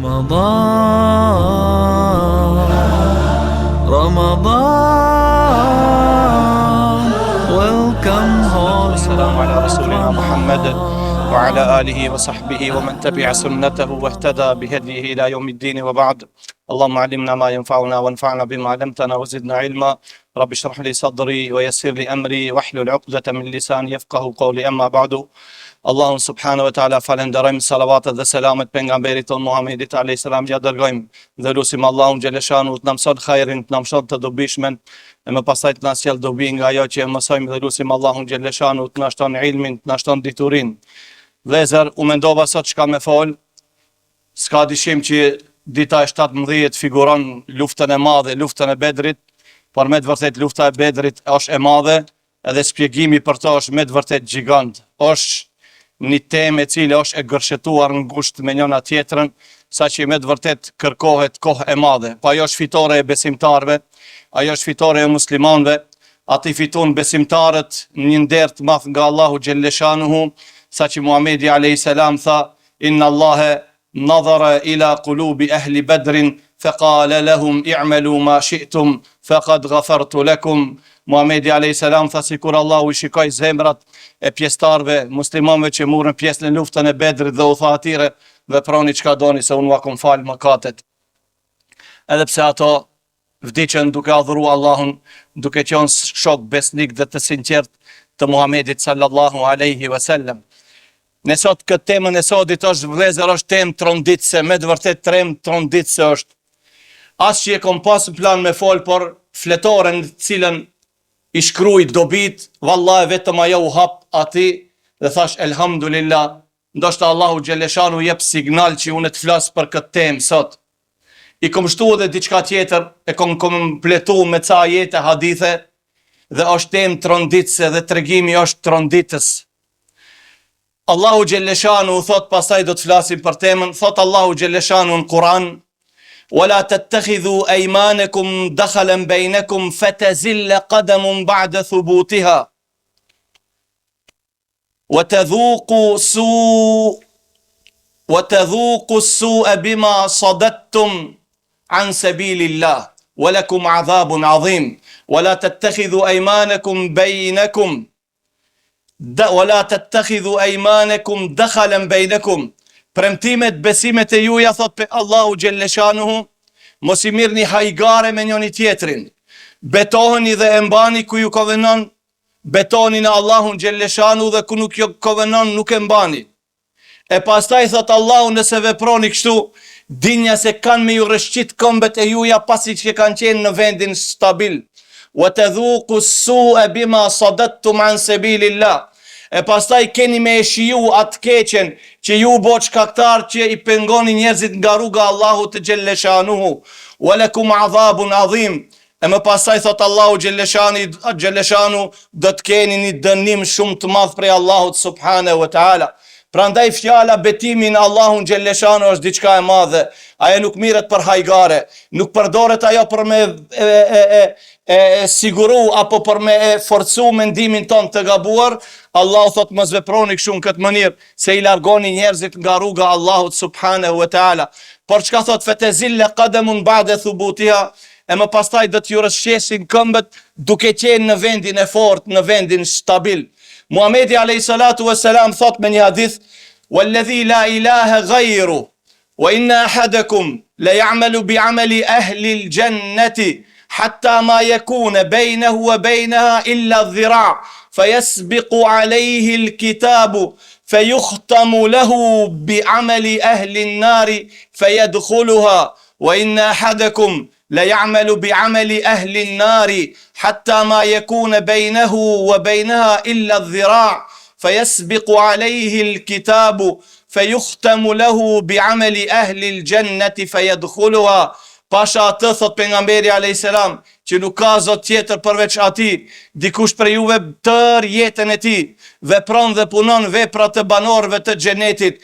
Welcome home. Assalamu ala rasulina Muhammad wa ala alihi wa sahbihi wa man tabi'a sunnatahu wa ihtada bihadihi ila yawmiddin wa ba'd. Allahumma allimna ma yanfa'una wanfa'na bima 'allamtana wa zidna ilma. Rabbi shrah li sadri wa yassir li amri wahlul 'uqdatan min lisani yafqahu qawli, amma ba'du. Allahun subhanahu wa ta'ala falenderojmë, salavatet dhe selamet pejgamberit ton Muhammedit alayhis salam ja dërgojmë dhe lutim Allahun xhaleshanu të na mëson khairin, të na mëson të dobishmen e më pasaj të na sjell dobi nga ajo që e mësojmë dhe lutim Allahun xhaleshanu të na shton ilmin, të na shton diturin. Vëllezër, u mendova sot çka më fol. S'ka dyshim që dita e 17 figuron luftën e madhe, luftën e Bedrit, por me të vërtet lufta e Bedrit është e madhe, edhe shpjegimi për to është me të vërtet gjigant. Është një temë e cila është e gërshetuar ngushtë me njëna tjetrën, saqë me të vërtet kërkohet kohë e madhe. Po ajo është fitore e besimtarëve, ajo është fitore e muslimanëve, ati fiton besimtarët një nder të madh nga Allahu xhelleshanuhu, saqë Muhamedi alayhis salam tha: "Inna Allaha nadhara ila qulubi ahli Badrin faqala lahum i'malu ma shi'tum faqad ghafartu lakum." Muhamedi alayhis salam tha sikur Allahu i shikoi zemrat e pjesëtarëve, muslimanëve që morën pjesë në luftën e Bedrit dhe u tha atyre: "Veproni çka doni se unë ua kom fal mëkatet." Edhe pse ato vdiqën duke adhuru Allahun, duke qenë shok besnik dhe të sinqert të Muhamedit sallallahu alaihi wasallam. Ne sot këtë temën e sotit është, vëllezër, është temë tronditëse, me të vërtet tronditëse është. As që e kom pas në plan me fol, por fletoren cilën i shkruaj dobit, vallahi vetëm ajo u hap ati dhe thash elhamdulillah, ndoshta Allahu xhaleshanu jep signal që unë të flas për këtë temë sot. I kom shtu edhe diçka tjetër, e kom kompletu me ca ajete hadithe dhe është temë tronditëse dhe tregimi është tronditës. Allahu xhaleshanu thot, pastaj do të flasim për temën, thot Allahu xhaleshanu në Kur'an: "Wala tattakhidhu aymanakum dakhalan bainakum fatazilla qadamun ba'da thubutiha wa tadhuqu as-su'a bima sadattum an sabilillah wa lakum 'adhabun 'azim. Wala tattakhidhu aymanakum bainakum ولا تتخذوا أيمانكم دخلا بينكم." Premtimet, besimet e juja, thot pe Allahu xhelleshanuhu, mos i mirni hajgare me njëri tjetrin. Betoheni dhe e mbani ku ju kovenon, betoni në Allahun xhelleshanu dhe ku nuk ju kovenon nuk e mbani. E pastaj thot Allahu, nëse veproni kështu, dinja se kanë me ju rëshqit këmbët e juja pasi që kanë qenë në vendin stabil. وَتَذُوقُوا السُّوءَ بِمَا صَدَدتُّمْ عَنْ سَبِيلِ اللَّهِ. E pastaj keni me e shiju atë keqen që ju bo shkaktar që i pengoni njerëzit nga rruga Allahut xhelleshanuhu. وَلَكُمْ عَذَابٌ عَظِيمٌ. E më pastaj thot Allahu xhelleshanu, do të keni një dënim shumë të madh prej Allahut subhanahu wa taala. Prandaj fjala betimin Allahun xhelleshanu është diçka e madhe. Ajo nuk mirret për hajgare, nuk përdoret ajo për me siguru apo për me forcu mendimin ton të gabuar. Allahu thot mos veproni kështu në këtë mënyrë se i largoni njerëzit nga rruga Allahut subhanahu wa taala. Por çka thot fatazilla qadamun ba'da thubutiha, e më pastaj do t'ju rrëshqesin këmbët duke qenë në vendin e fortë, në vendin stabil. Muhamedi alayhi salatu wassalam thot me një hadith: "Walladhi la ilaha ghayru wa inna ahadakum la ya'malu bi'amali ahli al-jannati hatta ma yakuna baynahu wa baynaha illa adh-dhira' fayasbiqu alayhi al-kitabu fayukhtamu lahu bi'amali ahli an-nari fayadkhuluha wa inna ahadakum la ya'malu bi'amali ahli an-nari hatta ma yakuna baynahu wa baynaha illa adh-dhira' fayasbiqu alayhi al-kitabu fayukhtamu lahu bi'amali ahli al-jannati fayadkhuluha." Pasha atë, thot pejgamberi alayhis salam, që nuk ka zot tjetër përveç atij, dikush për juve tër jetën e tij vepron dhe punon vepra të banorëve të xhenetit,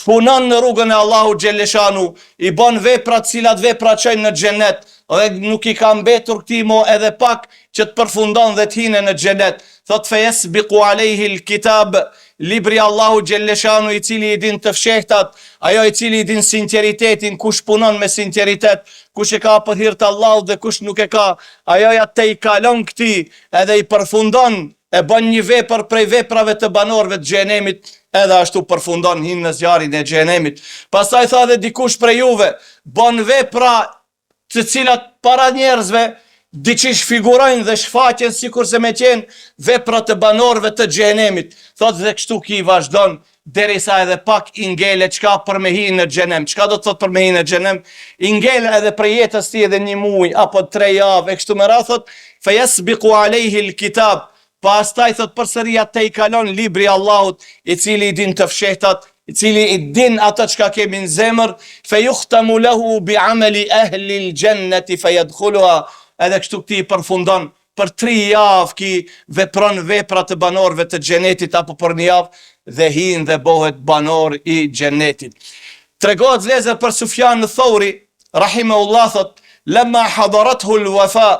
punon në rrugën e Allahut xhelleshanu, i bën vepra të cilat vepra çojnë në xhenet, dhe nuk i ka mbetur këtij mo edhe pak që që të përfundon dhe të hine në xhenet. Thot fayasbiqu alayhi alkitab, libri Allahu xhelleshanu i cili i din të fshehtat, ajo i cili i din sinqeritetin, kush punon me sinqeritet, kush e ka për hir të Allahut dhe kush nuk e ka, ajo ja te i kalon këtij edhe i përfundon, e bën një vepër prej veprave të banorëve të xhenemit, edhe ashtu përfundon hin në zjarrin e xhenemit. Pastaj tha dhe dikush prej juve bën vepra të cilat para njerëzve diçish figurojnë dhe shfaqen sikur se me qenë vepra të banorëve të xhenemit. Thot dhe kështu ki vazhdon derisa edhe pak i ngele çka për me hi në xhenem. Çka do të thot për me hi në xhenem? I ngele edhe për jetës ti edhe 1 muaj apo 3 javë e kështu me radhë. Thot fayasbiqu alayhi alkitab, pastaj thot përsëri atë i kalon libri Allahut i cili i din të fshehtat, i cili i din ato çka kemi në zemër, fayuhtamu lahu bi'amali ahli aljannati fayadkhuluha, edhe kështu këti i përfundon për 3 javë ki vepron vepra të banorëve të xhenetit apo për 1 javë dhe hin dhe bëhet banor i xhenetit. Tregohet vëllezër për Sufjan Thauri rahimahullah thot lamma hadarathu alwafa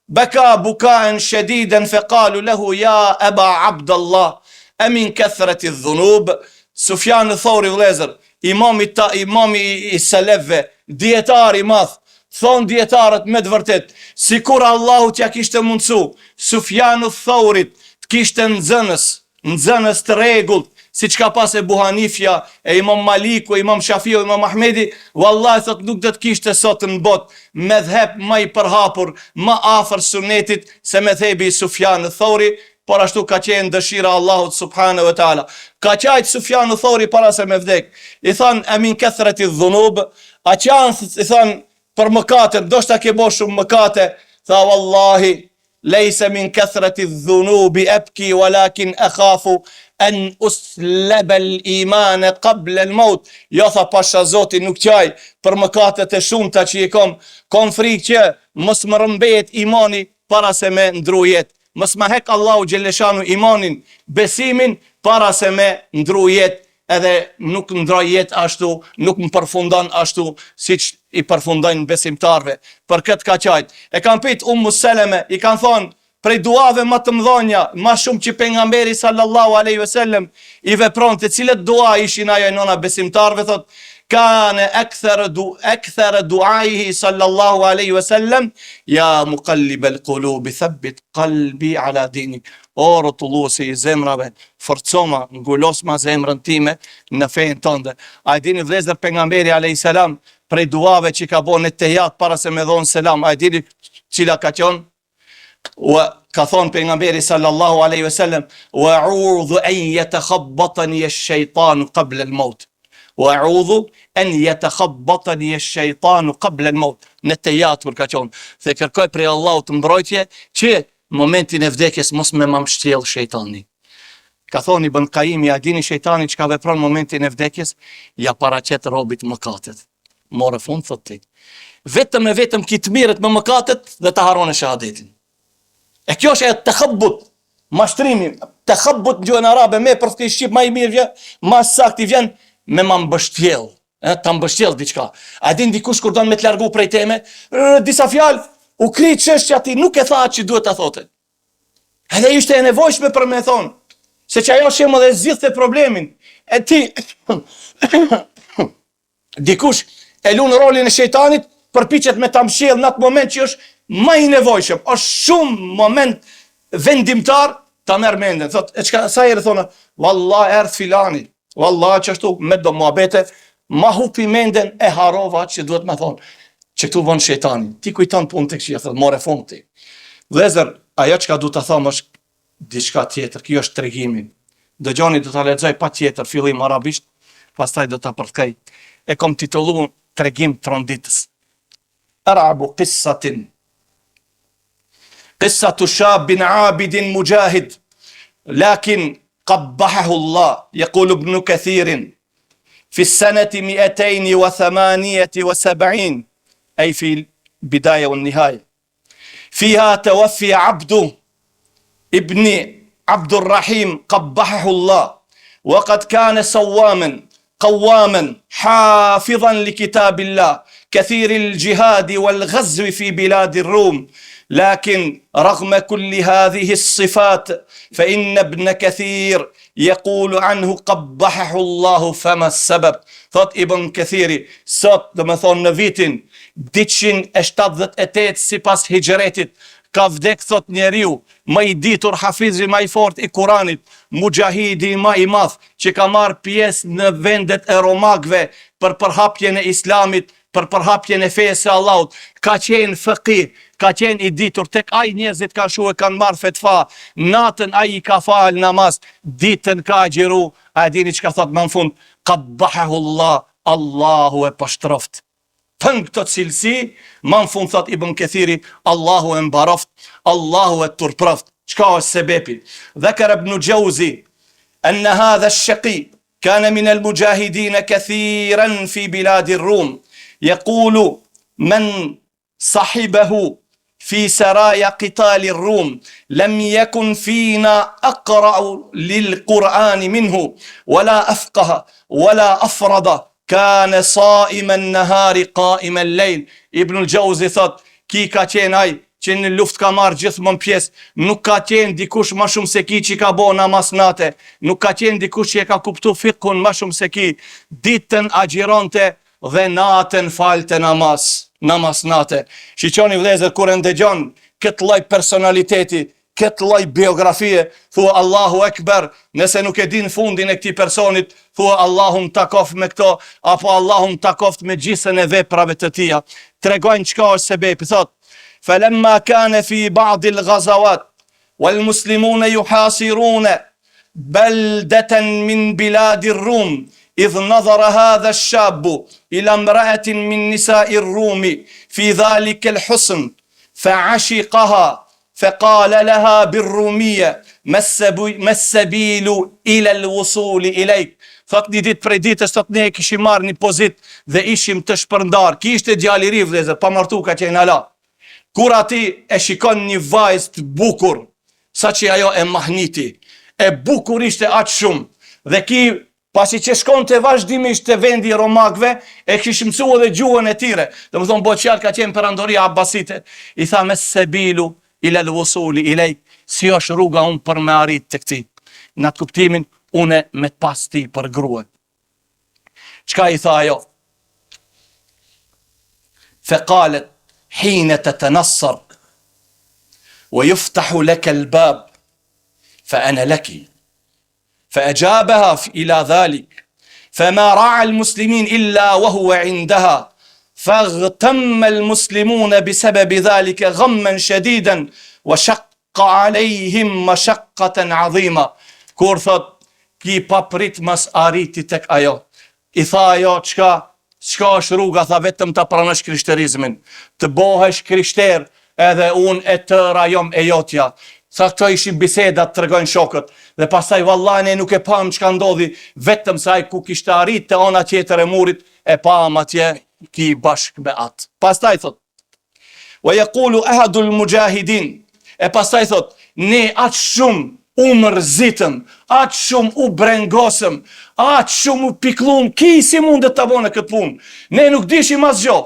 baka bukaan shadidan faqalu lahu ya aba abdallah amin kathrati adh-dhunub. Sufjan Thauri vëllezër, imami i selefëve, dietar i madh, thon dietarët me të vërtet, sikur Allahu t'ja kishte mundsu Sufjanu Thaurit të kishte nxënës të rregullt, siç ka pas Ebu Hanifja, e Imam Maliku, Imam Shafiu, Imam Ahmedi, wallahi thot nuk do të kishte sot në botë medhhep më i përhapur, më afër sunetit se medhhebi i Sufjanit Thauri, por ashtu ka qenë dëshira Allahut subhanahu wa taala. Ka qajt Sufjanu Thauri para se me vdek. I thon amin kathrati dhunub, a qanë i thon për mëkate, ndoshta ke bo shumë mëkate, tha wallahi lejse min kathrati dhunubi ebki walakin akhafu an uslaba al-iman qabla al-maut. Jo tha pasha Zoti nuk qaj për mëkatet e shumta që i kom frikë që mos më rëmbehet imani para se me ndru jetë. Mos më hek Allahu xhelleshanu imanin, besimin para se me ndru jetë, edhe nuk ndroj jetë ashtu, nuk më përfundon ashtu siç i përfundojnë besimtarve. Për këtë ka qajt. E kanë pyet Ummu Seleme, i kanë thonë prej duave më të mëdha, më shumë që pejgamberi sallallahu alaihi wasallam i vepronte, cilët dua ishin ajo nona besimtarve, thot kana akthar duaihi sallallahu alaihi wasallam ya muqallib alqulub thabbit qalbi ala dinik. O rotulluesi i zemrave, forcoma, ngulosma zemrën time në fenë tënde. A e dini vëllezër pejgamberi alayhis salam prej duave që ka bënë tejat para se me dhon selam, a e dini cila ka qenë? Ka thonë pejgamberi sallallahu alaihi wasallam wa a'udhu an yatakhabbatani ash-shaytanu qabla al-maut. Wa'udhu an yatakhabbatani ash-shaytanu qabla al-maut. Në tejat kur ka qenë, se kërkoj prej Allahut mbrojtje që momentin e vdekjes mos me më mbështjell shejtani. Ka thonë Ibn Qayyim, a dini shejtani çka vepron momentin e vdekjes? Ja paraqet robit mëkatet. Morë fund thot ti. Vetëm ki të mirët me mëkatet dhe të harron shahadetin. E kjo është e takhabbut, mashtrimi, takhabbut në gjuhën arabe, me për të shqip më i mirë vjen, më saktë vjen me më mbështjell, ta mbështjell diçka. A din dikush kur don me të largu prej teme, disa fjalë u kri çështja ti nuk e tha atë që duhet ta thote. Edhe ishte e nevojshme për me thonë, se që ajo shemë dhe zgjidhte problemin. E ti dikush e lunë rolin e shejtanit, përpiqet me ta mshjell në atë moment që është më i nevojshëm, është shumë moment vendimtar ta merr mendën. Thot, e çka sa herë thonë, vallahi erdh filani, vallahi çashtu me do muhabete, ma hupi mendën e harova që duhet më thonë. Që këtu von shejtani. Ti kujton punën tek shija, thot, more fund ti. Vëllezër, ajo çka du ta them është diçka tjetër. Kjo është tregimi. Dëgjoni, do ta lexoj patjetër fillim arabisht, pastaj do ta përkthej. E kom titulluar Tregim tronditës. Arabu qissatin. قصة شاب عابد مجاهد لكن قبحه الله. يقول ابن كثير في السنة 278 أي في البداية والنهاية فيها توفي عبده ابن عبد الرحيم قبحه الله، وقد كان صواما قواما حافظا لكتاب الله كثير الجهاد والغزو في بلاد الروم، لكن رغم كل هذه الصفات فإن ابن كثير يقول عنه قبحه الله فما السبب. Thot Ibn Kathiri, sot dhe me thonë në vitin 278 sipas hijretit, ka vdek thot njeriu më i ditur, hafizi më i fort i Kuranit, mujahidi më i madh që ka marrë pjesë në vendet e romakëve për përhapjen e islamit, për përhapjen e fesë së Allahut, ka qenë faqih, ka qenë i ditur, tek ai njerëzit ka shue kanë marrë fetva, natën ai i ka fal namaz, ditën ka agjiru, a dini çka thot më në fund, qabbahu Allah, Allahu e pashtroft. Tënë këtë cilësi, më në fund thot Ibn Kathiri, Allahu e mbaroft, Allahu e turproft. Çka është sebepi? Dhakar Ibn Jauzi أن هذا الشقي كان من المجاهدين كثيرا في بلاد الروم يقول من صحبه في سرايا قتال الروم لم يكن فينا أقرأ للقرآن منه ولا أفقه ولا أفرض كان صائم النهار قائم الليل. Ibn al-Jauzi thot, ki ka qenë ai që në luft ka marrë gjithmonë pjesë, nuk ka qenë dikush më shumë se ki që ka bo namaz nate, nuk ka qenë dikush që e ka kuptu fikun më shumë se ki, ditën agjironte dhe natën falte namaz nate. Shiqoni vëllezër, kur e ndëgjon këtë lloj personaliteti, këtë lloj biografie, thua Allahu Ekber, nëse nuk e din fundin e këtij personit, thua Allahu më takoft me këto, apo Allahu më takoft me gjysën e veprave të tija. Tregojnë çka është sebepi, thot, فلما كان في بعض الغزوات والمسلمون يحاصرون بلدة من بلاد الروم إذ نظر هذا الشاب إلى امرأة من نساء الروم في ذلك الحسن فعشقها فقال لها بالرومية ما السبيل إلى الوصول إليك. Thot një ditë prej ditës, thot ne kishim marrë një pozit dhe ishim të shpërndar. Ki ishte djali i ri vëllezër, pa martu ka qenë ala. Kur ati e shikon një vajzë të bukur, sa që ajo e mahniti, e bukur ishte aq shumë, dhe ki, pasi që shkon të vazhdimisht të vendi romakve, e kishë mësu edhe gjuhën e tire, dhe më thonë boqjar ka qenë perandoria Abbasite, i tha me sebilu, ila l'vusuli, ilej, si është rruga unë për me arrit të këti, në atë kuptimin, une me të pas ti për grue. Qka i tha ajo? Fekalet, حين تتنصر ويفتح لك الباب فأنا لك. فأجابها إلى ذلك فما رعى المسلمين إلا وهو عندها فاغتم المسلمون بسبب ذلك غما شديدا وشق عليهم مشقة عظيمة. Kur thot, ki paprit mas arriti tek ajo, i tha ajo çka është rruga, tha vetëm ta pranosh krishterizmin, të bohesh krishter, edhe unë e tëra jom e jotja. Sa këto ishin bisedat, të tregojnë shokët, dhe pastaj vallahi ne nuk e pam çka ndodhi, vetëm sa ai ku kishte arrit te ana tjetër e murit, e pam atje ki bashk me atë. Pastaj thot, wa yaqulu ahadul mujahidin, e pastaj thot, ne aq shumë u mërzitëm, aq shumë u brengosëm, aq shumë u piklum, ki si mundet të bone këtë punë. Ne nuk dishim asgjë,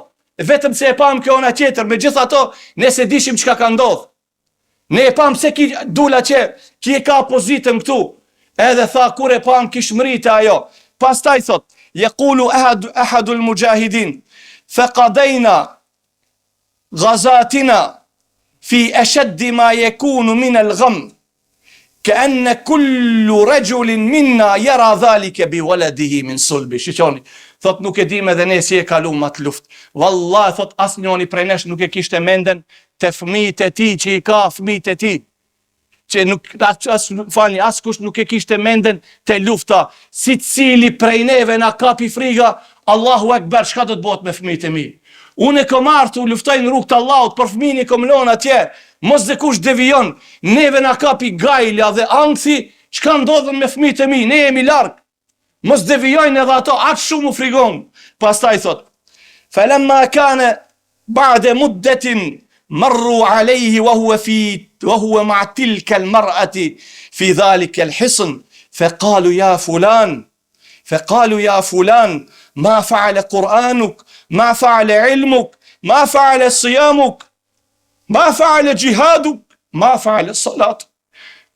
vetëm se e pam kjo ana tjetër, me gjitha to, ne se dishim çka ka ndodhë. Ne e pam se ki dula që, ki e ka pozitën këtu, edhe tha kur e pam kish mrite ajo. Pastaj thot, yaqulu ahadul mujahidin, faqadayna ghazatina fi ashaddi ma yakunu min al-gham. كأن كل رجل منا يرى ذلك بولده من صلبه. Shiqoni, thot nuk e dim edhe ne si e kalum atë luft. Wallahi thot asnjëri prej nesh nuk e kishte menden te fëmijët e tij që i ka fëmijët e tij. Që nuk askush nuk e kishte menden te lufta. Sicili prej neve na kapi friga, Allahu Ekber, çka do të bëhet me fëmijët e mi? Unë e kom artu, luftoj në rrugt të Allahut, për fëmijën e kom lënë atje, mos dhe kush devijon, neve na kapi gajlja dhe ankthi, çka ndodhen me fëmijët e mi, ne jemi larg, mos devijojnë edhe ato, aq shumë u frigon. Pastaj thot, falamma kana ba'da muddatin marru alayhi wa huwa ma'a tilka al-mar'ati fi dhalika al-hisn, faqalu ya fulan ma fa'ala Qur'anuk, ما فعل علمك ما فعل صيامك. Ma faale gjihadu, ma faale salatu.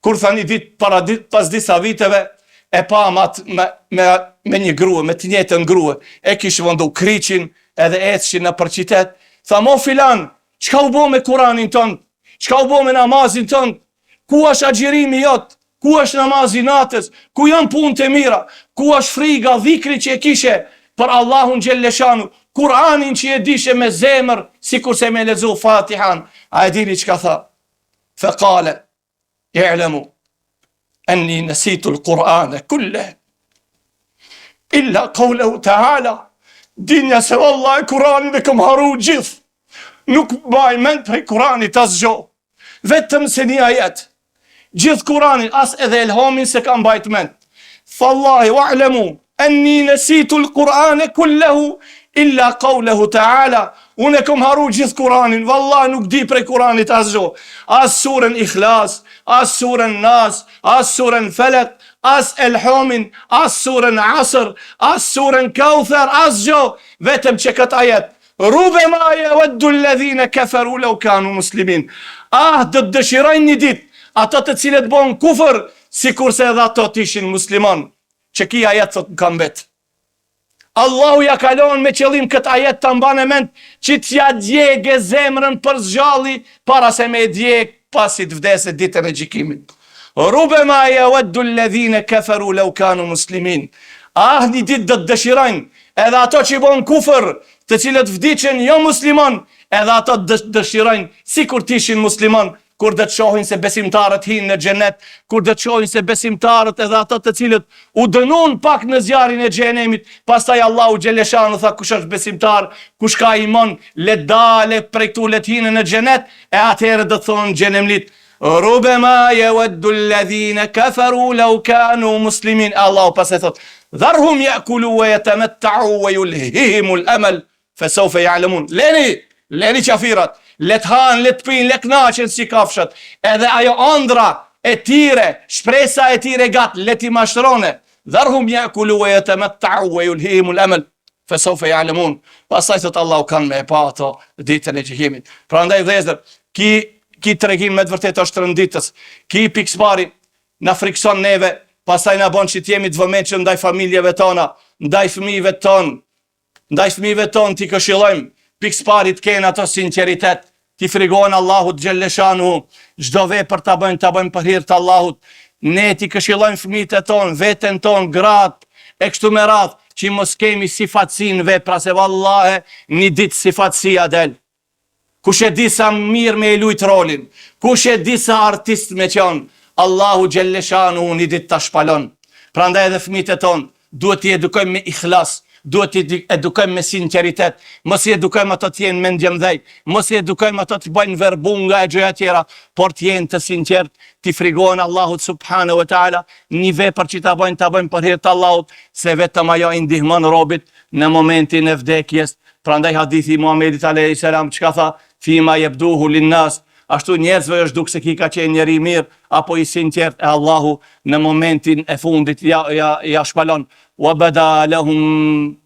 Kur tha një ditë pas disa viteve, e pa me një grua, me të njëjtën grua, e kishë vëndu kriqin edhe ecëshin në për qytet, tha mo filan, çka u bo me Kuranin tënd, çka u bo me namazin tënd, ku është agjërimi jot, ku është namazi natës, ku janë punët e mira, ku është friga, dhikri që e kishe për Allahun Gjelleshanu, Kuranin që e dishe me zemër, si kurse me lezu Fatihan. A e dini çka tha? Fekale, i'lemu enni nesitu l'Qur'ane kulle illa qawlehu ta'ala, dinja se vallahi Kur'anin e këm haru gjithë, nuk baj mend për Kur'anit as gjo, vetëm se një ajet, gjithë Kur'anin as edhe elhamin se kam bajt mend. Fallahi wa'lemu enni nesitu l'Qur'ane kullehu illa qawlehu ta'ala, unë e kom haru gjithë Kur'anin, vallahi nuk di prej Kur'anit as gjo, as surën Ikhlas, as surën Nas, as surën Felek, as Elhamin, as surën Asr, as surën Kauthar, as gjo, vetëm që këtë ajet, rube ma yawaddu alladhina kafaru law kanu muslimin. Të dëshirojnë një ditë ato të cilët bon kufër, sikurse edhe ato të ishin musliman. Që ki ajet thot kam bet. Allahu ja kalon me qëllim këtë ajet të mbane mend që t'ja djegë zemrën për zgjalli para se me djegë pasi të vdeset ditën e gjykimit. Rube ma yawaddu alladhina kafaru law kanu muslimin. Një ditë do të dëshirojnë edhe ato që bon kufër, të cilët vdiqen jo musliman, edhe ato dëshirojnë sikur t'ishin musliman, kur dhe të shohin se besimtarët hinë në xhenet, kur dhe të shohin se besimtarët edhe ato të cilët u dënun pak në zjarin e xhenemit, pastaj Allahu Gjelleshanu tha kush është besimtar, kush ka iman, le dale prej këtu, le të hinë në xhenet, e atëherë do të thonë xhenemlit, rubema yawaddu alladhina kafaru law kanu muslimin. Allahu pas e thot, dharhum yakulu wa yatamatta'u wa yulhihimul amal fasawfa ya'lamun. Leni qafirat, let han, let pin, let knaqen si kafshat, edhe ajo ëndra e tire, shpresa e tire gat, let I mashtrone. Dharhum yakulu wa yatamatta'u wa yulhihimul amal fasawfa ya'lamun. Pastaj thot Allahu kanë me pa ato ditën e gjykimit. Prandaj vëllezër, ki tregim me të vërtet është rënditës, ki pikspari na frikson neve, pastaj na bon që t'jemi të vëmendshëm ndaj familjeve tona, ndaj fëmijëve ton, t'i këshillojmë, piksparit kënë ato sinceritet, t'i frigojnë Allahut Gjelleshanu, çdo vepër ta bëjmë për hir të Allahut, ne t'i këshillojmë fëmijët e ton, veten ton, gratë, e kështu me radhë, që mos kemi sifatsin vepra, se vallahe një ditë sifatsia del. Kush e di sa mirë me e lujt rolin, kush e di sa artist me qenë, Allahu Gjelleshanu një ditë ta shpalon. Prandaj edhe fëmijët e ton, duhet t'i edukojmë me ikhlas, duhet t'i edukojmë me sinceritet, mos I edukojmë ato t'jenë mendjemdhej, mos I edukojmë ato të bëjnë verbunga e gjëja tjera, por t'jenë të sinqert, t'i frigojnë Allahut subhanahu wa ta'ala, një vepër që ta bëjnë për hir të Allahut, se vetëm ajo I ndihmon robit në momentin e vdekjes. Prandaj hadithi Muhamedit alayhis salam çka tha, fima yabduhu linnas, ashtu njerëzve është duk se ki ka qenë njeri mirë, apo I sinqert, e Allahu në momentin e fundit ja shpalon. Wa bada lahum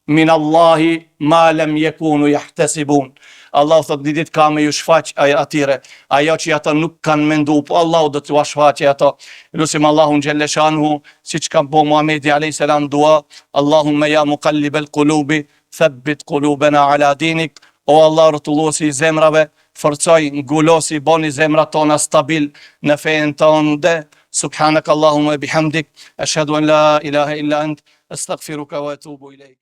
min Allahi ma lam yakunu yahtasibun. Allahu thot një ditë ka me ju shfaq atyre, ajo që ata nuk kanë mendu, po Allahu do t'u shfaqe ato. Lusim Allahun Gjelleshanu, siç ka bo Muhamedi alayhis salam dua, Allahumma ya muqallibal qulubi thabbit qulubana ala dinik. O Allah, rrotullosi zemrave, forcoj, ngulosi, boni zemrat tona stabil në fenë tonë. Subhanak Allahumma bihamdik, ashhadu an la ilaha illa ant, astaghfiruka wa atubu ilayk.